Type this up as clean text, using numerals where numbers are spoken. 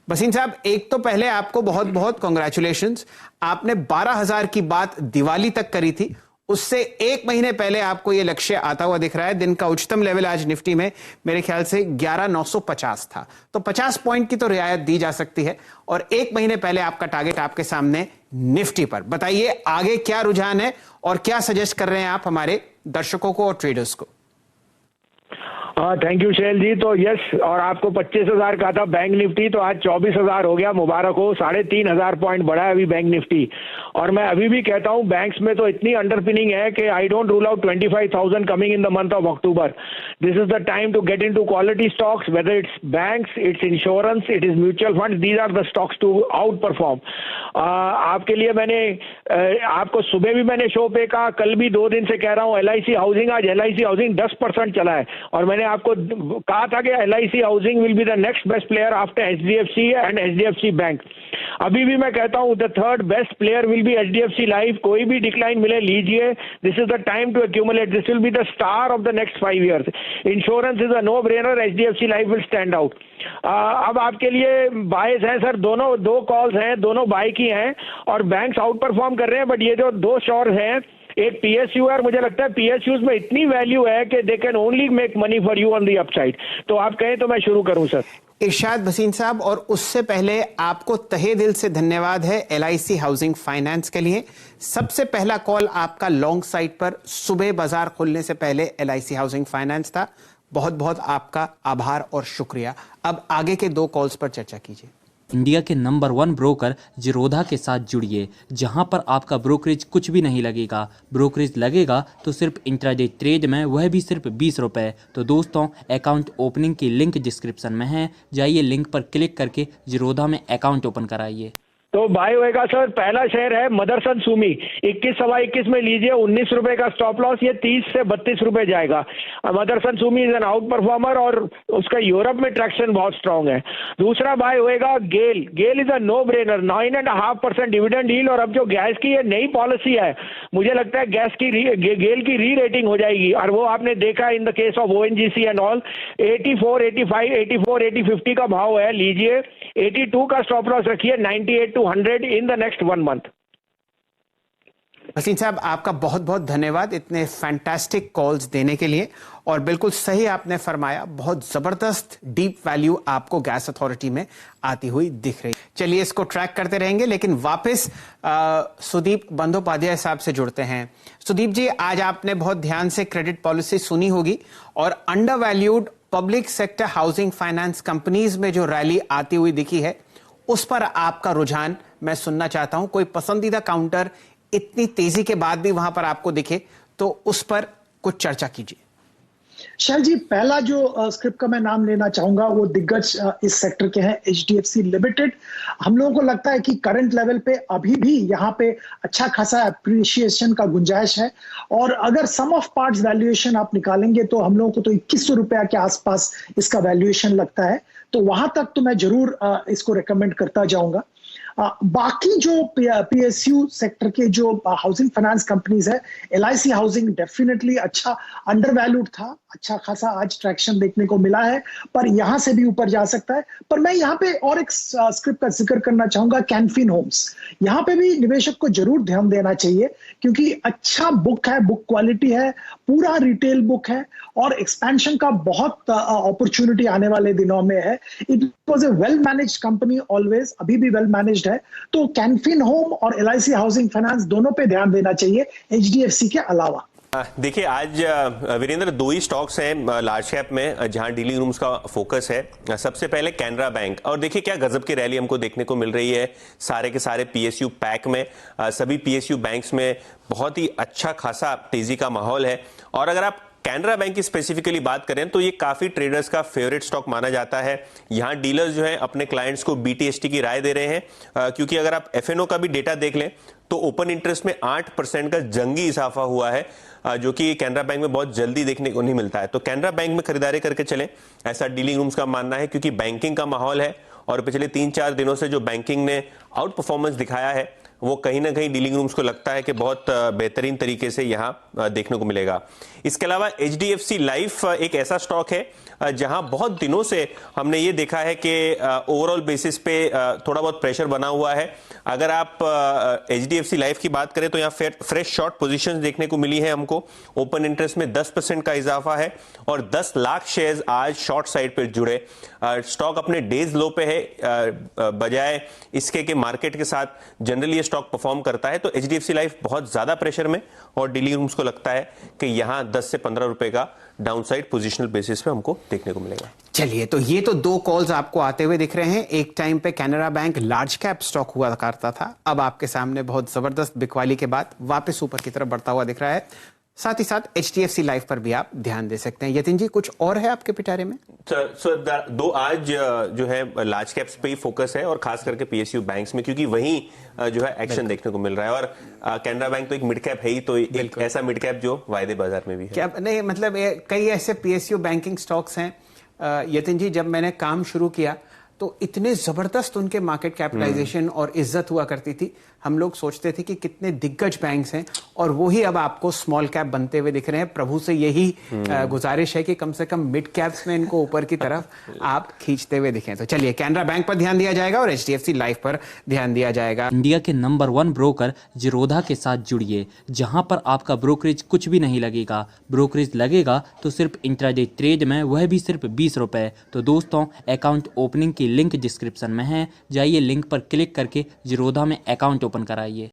वसीम साहब, एक तो पहले आपको बहुत बहुत कॉन्ग्रेचुलेशंस। आपने 12,000 की बात दिवाली तक करी थी, उससे एक महीने पहले आपको यह लक्ष्य आता हुआ दिख रहा है। दिन का उच्चतम लेवल आज निफ्टी में मेरे ख्याल से 11,950 था, तो 50 पॉइंट की तो रियायत दी जा सकती है। और एक महीने पहले आपका टारगेट आपके सामने निफ्टी पर। बताइए आगे क्या रुझान है और क्या सजेस्ट कर रहे हैं आप हमारे दर्शकों को और ट्रेडर्स को? हाँ, थैंक यू शैल जी। तो यस, और आपको 25,000 का था बैंक निफ्टी, तो आज 24,000 हो गया। मुबारक हो, 3,500 पॉइंट बढ़ा है अभी बैंक निफ्टी। और मैं अभी भी कहता हूँ बैंक्स में तो इतनी अंडरपिनिंग है कि I don't rule out 25,000 coming in the month of October. This is the time to get into quality stocks, whether it's banks, it's insurance, it is mutual fund, these are the stocks to outperform. आपके लिए मैंने आपको सुबह भी मैंने show पे कहा, कल भी 2 दिन से कह रहा हूँ LIC हाउसिंग, आज LIC हाउसिंग 10% चला है। और मैंने आपको कहा था कि LIC housing will be the next best player after HDFC and HDFC bank. अभी भी मैं कहता हूं the third best player will be HDFC life. कोई भी डिक्लाइन मिले लीजिए, this is the time to accumulate, this will be the star of the next 5 years। Insurance is a no brainer, HDFC life will stand out. अब आपके लिए बायस हैं sir, दोनों 2 calls हैं, दोनों बाय की हैं और बैंक्स आउट परफॉर्म कर रहे हैं। बट ये जो 2 शॉर्ट हैं, एक PSU है, और मुझे लगता है PSUs में इतनी वैल्यू है कि they can only make money for you on the upside. तो आप कहें तो मैं शुरू करूं सर? इरशाद वसीम साहब, और उससे पहले आपको तहे दिल से धन्यवाद है LIC हाउसिंग फाइनेंस के लिए। सबसे पहला कॉल आपका लॉन्ग साइड पर सुबह बाजार खुलने से पहले LIC हाउसिंग फाइनेंस था। बहुत बहुत आपका आभार और शुक्रिया। अब आगे के 2 कॉल्स पर चर्चा कीजिए। इंडिया के नंबर 1 ब्रोकर जिरोधा के साथ जुड़िए, जहां पर आपका ब्रोकरेज कुछ भी नहीं लगेगा। ब्रोकरेज लगेगा तो सिर्फ इंट्राडे ट्रेड में, वह भी सिर्फ 20 रुपए। तो दोस्तों, अकाउंट ओपनिंग की लिंक डिस्क्रिप्शन में है, जाइए लिंक पर क्लिक करके जिरोधा में अकाउंट ओपन कराइए। तो बाय होएगा सर। पहला शेयर है मदरसन सुमी, 21 में लीजिए, 19 रुपए का स्टॉप लॉस, ये 30 से 32 रुपए जाएगा। Motherson Sumi is an outperformer और उसका यूरोप में ट्रैक्शन बहुत स्ट्रांग है। दूसरा बाय होएगा GAIL. GAIL is a no brainer, 9.5% dividend yield. और अब जो गैस की ये नई पॉलिसी है, मुझे लगता है गेल की री रेटिंग हो जाएगी। और वो आपने देखा in the case of ONGC and all, 84, 85, 84, 80, 50 का भाव है, लीजिए। 82 का स्टॉप लॉस रखिए, 98 to 100 in the next 1 month। Wasim साहब, आपका बहुत बहुत धन्यवाद इतने फैंटास्टिक कॉल्स देने के लिए। और बिल्कुल सही आपने फरमाया, बहुत जबरदस्त डीप वैल्यू आपको गैस अथॉरिटी में आती हुई दिख रही। चलिए इसको ट्रैक करते रहेंगे, लेकिन वापस सुदीप बंदोपाध्याय साहब से जुड़ते हैं। सुदीप जी, आज आपने बहुत ध्यान से क्रेडिट पॉलिसी सुनी होगी और under valued public sector housing finance companies में जो रैली आती हुई दिखी है, उस पर आपका रुझान मैं सुनना चाहता हूं। कोई पसंदीदा काउंटर इतनी तेजी के बाद भी वहां पर आपको दिखे तो उस पर कुछ चर्चा कीजिए। शैल जी, पहला जो स्क्रिप्ट का मैं नाम लेना चाहूंगा वो दिग्गज इस सेक्टर के हैं, HDFC लिमिटेड। हम लोगों को लगता है कि करंट लेवल पे अभी भी यहाँ पे अच्छा खासा अप्रिशिएशन का गुंजाइश है। और अगर सम ऑफ पार्ट्स वैल्यूएशन आप निकालेंगे तो हम लोगों को तो 2100 रुपया के आसपास इसका वैल्यूएशन लगता है। तो वहां तक तो मैं जरूर इसको रिकमेंड करता जाऊंगा। बाकी जो PSU सेक्टर के जो हाउसिंग फाइनेंस कंपनीज है, LIC हाउसिंग डेफिनेटली अच्छा अंडर वैल्यूड था, अच्छा खासा आज ट्रैक्शन देखने को मिला है, पर यहां से भी ऊपर जा सकता है। पर मैं यहां पे और एक स्क्रिप्ट का जिक्र करना चाहूंगा, कैन फिन होम्स। यहां पे भी निवेशक को जरूर ध्यान देना चाहिए, क्योंकि अच्छा बुक है, बुक क्वालिटी है, पूरा रिटेल बुक है और एक्सपेंशन का बहुत अपॉर्चुनिटी आने वाले दिनों में है। It was a well managed company always, अभी भी वेल मैनेज्ड है। तो कैनफिन होम और LIC हाउसिंग फाइनेंस दोनों पे ध्यान देना चाहिए, HDFC के अलावा। देखिए, आज वीरेंद्र 2 ही स्टॉक्स हैं लार्ज कैप में जहां डीलिंग रूम्स का फोकस है। सबसे पहले कैनरा बैंक, और देखिए क्या गजब की रैली हमको देखने को मिल रही है सारे के सारे PSU पैक में। सभी PSU बैंक्स में बहुत ही अच्छा खासा तेजी का माहौल है। और अगर आप कैनरा बैंक की स्पेसिफिकली बात करें तो ये काफी ट्रेडर्स का फेवरेट स्टॉक माना जाता है। यहां डीलर्स जो है अपने क्लाइंट्स को BTST की राय दे रहे हैं, क्योंकि अगर आप FNO का भी डेटा देख लें तो ओपन इंटरेस्ट में 8% का जंगी इजाफा हुआ है, जो कि कैनरा बैंक में बहुत जल्दी देखने को नहीं मिलता है। तो कैनरा बैंक में खरीदारी करके चलें, ऐसा डीलिंग रूम्स का मानना है, क्योंकि बैंकिंग का माहौल है और पिछले 3-4 दिनों से जो बैंकिंग ने आउट परफॉर्मेंस दिखाया है वो कहीं ना कहीं डीलिंग रूम्स को लगता है कि बहुत बेहतरीन तरीके से यहाँ देखने को मिलेगा। इसके अलावा HDFC लाइफ एक ऐसा स्टॉक है जहां बहुत दिनों से हमने ये देखा है कि ओवरऑल बेसिस पे थोड़ा बहुत प्रेशर बना हुआ है। अगर आप HDFC लाइफ की बात करें तो यहाँ फ्रेश शॉर्ट पोजीशंस देखने को मिली है हमको। ओपन इंटरेस्ट में 10% का इजाफा है और 10 लाख शेयर्स आज शॉर्ट साइड पर जुड़े। स्टॉक अपने डेज लो पे है, बजाय इसके कि मार्केट के साथ जनरली ये स्टॉक परफॉर्म करता है। तो HDFC लाइफ बहुत ज्यादा प्रेशर में और डीलिंग रूम्स को लगता है कि यहां 10 से 15 रुपए का डाउनसाइड पोजिशनल बेसिस पे हमको देखने को मिलेगा। चलिए, तो ये तो 2 कॉल्स आपको आते हुए दिख रहे हैं। एक टाइम पे Canara bank large cap stock हुआ करता था, अब आपके सामने बहुत जबरदस्त बिकवाली के बाद वापस ऊपर की तरफ बढ़ता हुआ दिख रहा है। साथ ही साथ HDFC लाइफ पर भी आप ध्यान दे सकते हैं। यतिन जी, कुछ और है आपके पिटारे में? दो आज जो है लार्ज कैप्स पे ही फोकस है और खास करके PSU बैंक्स में, क्योंकि वहीं जो है एक्शन देखने को मिल रहा है। और कैनरा बैंक तो एक मिड कैप है ही, तो एक ऐसा मिड कैप जो वायदे बाजार में भी है। क्या नहीं, मतलब कई ऐसे PSU बैंकिंग स्टॉक्स हैं यतिन जी, जब मैंने काम शुरू किया तो इतने जबरदस्त उनके मार्केट कैपिटलाइजेशन और इज्जत हुआ करती थी। हम लोग सोचते थे कि कितने दिग्गज बैंक्स हैं और वो ही अब आपको स्मॉल कैप बनते हुए दिख रहे हैं। प्रभु से यही गुजारिश है कि कम से कम मिड कैप्स में इनको ऊपर की तरफ आप खींचते हुए दिखें। तो चलिए, कैनरा बैंक पर ध्यान दिया जाएगा और HDFC लाइफ पर ध्यान दिया जाएगा। इंडिया के नंबर 1 ब्रोकर जिरोधा के साथ जुड़िए, जहां पर आपका ब्रोकरेज कुछ भी नहीं लगेगा। ब्रोकरेज लगेगा तो सिर्फ इंट्राडे ट्रेड में, वह भी सिर्फ 20 रुपए। तो दोस्तों, अकाउंट ओपनिंग की लिंक डिस्क्रिप्शन में है, जाइए लिंक पर क्लिक करके जिरोधा में अकाउंट ओपन कराइए।